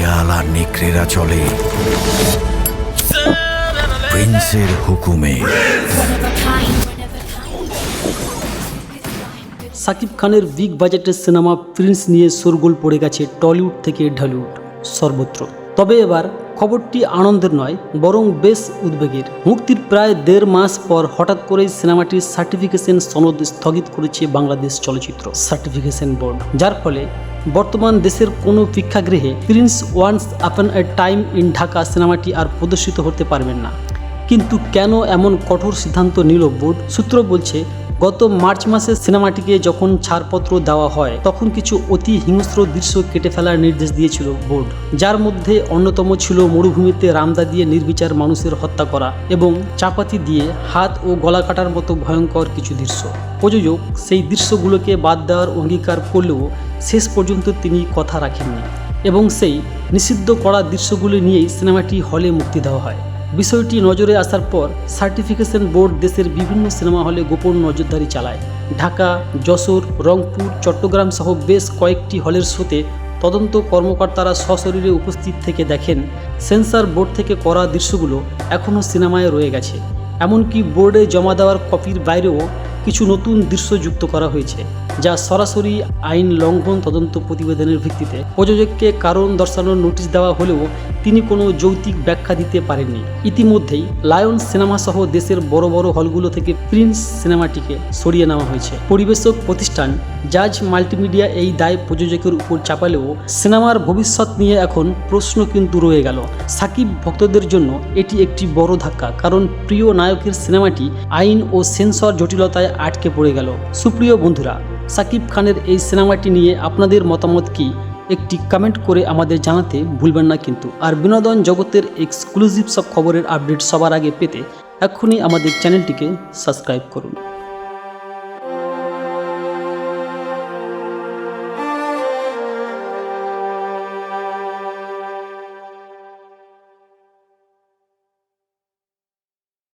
শিয়াল আর নেকড়েরা চলে প্রিন্সের হুকুমে। সাকিব খানের বিগ বাজেটের সিনেমা প্রিন্স নিয়ে শোরগোল পড়ে গেছে টলিউড থেকে ঢালিউড সর্বত্র। তবে এবার খবরটি আনন্দের নয়, বরং বেশ উদ্বেগের। মুক্তির প্রায় 1.5 মাস পর হঠাৎ করেই সিনেমাটির সার্টিফিকেশন সনদ স্থগিত করেছে বাংলাদেশ চলচ্চিত্র সার্টিফিকেশন বোর্ড, যার ফলে বর্তমান দেশের কোনো প্রেক্ষাগৃহে Prince once upon A time in Dhaka সিনেমাটি আর প্রদর্শিত হতে পারবেন না। কিন্তু কেন এমন কঠোর সিদ্ধান্ত নিল বোর্ড? সূত্র বলছে, গত মার্চ মাসে সিনেমাটিকে যখন ছাড়পত্র দেওয়া হয় তখন কিছু অতি হিংস্র দৃশ্য কেটে ফেলার নির্দেশ দিয়েছিল বোর্ড, যার মধ্যে অন্যতম ছিল মরুভূমিতে রামদা দিয়ে নির্বিচার মানুষের হত্যা করা এবং চাপাতি দিয়ে হাত ও গলা কাটার মতো ভয়ঙ্কর কিছু দৃশ্য। প্রযোজক সেই দৃশ্যগুলোকে বাদ দেওয়ার অঙ্গীকার করলেও শেষ পর্যন্ত তিনি কথা রাখেননি এবং সেই নিষিদ্ধ করা দৃশ্যগুলো নিয়েই সিনেমাটি হলে মুক্তি দেওয়া হয়। বিষয়টি নজরে আসার পর সার্টিফিকেশন বোর্ড দেশের বিভিন্ন সিনেমা হলে গোপন নজরদারি চালায়। ঢাকা, যশোর, রংপুর, চট্টগ্রাম সহ বেশ কয়েকটি হলের শোতে তদন্ত কর্মকর্তারা সশরীরে উপস্থিত থেকে দেখেন সেন্সর বোর্ড থেকে করা দৃশ্যগুলো এখনও সিনেমায় রয়ে গেছে। এমনকি বোর্ডে জমা দেওয়ার কপির বাইরেও কিছু নতুন দৃশ্য যুক্ত করা হয়েছে, যা সরাসরি আইন লঙ্ঘন তদন্ত প্রতিবেদনের ভিত্তিতে। প্রযোজককে কারণ দর্শানোর নোটিশ দেওয়া হলেও তিনি কোনো যৌক্তিক ব্যাখ্যা দিতে পারেননি। ইতিমধ্যেই লায়ন সিনেমা সহ দেশের বড় বড় হলগুলো থেকে প্রিন্স সিনেমাটিকে সরিয়ে নেওয়া হয়েছে। পরিবেশক প্রতিষ্ঠান জাজ মাল্টিমিডিয়া এই দায় প্রযোজকের উপর চাপালেও সিনেমার ভবিষ্যৎ নিয়ে এখন প্রশ্ন কিন্তু রয়ে গেল। সাকিব ভক্তদের জন্য এটি একটি বড় ধাক্কা, কারণ প্রিয় নায়কের সিনেমাটি আইন ও সেন্সর জটিলতায় আটকে পড়ে গেল। সুপ্রিয় বন্ধুরা, সাকিব খানের এই সিনেমাটি নিয়ে আপনাদের মতামত কি? একটি কমেন্ট করে আমাদের জানাতে ভুলবেন না কিন্তু। আর বিনোদন জগতের এক্সক্লুসিভ সব খবরের আপডেট সবার আগে পেতে এক্ষুনি আমাদের চ্যানেলটিকে সাবস্ক্রাইব করুন।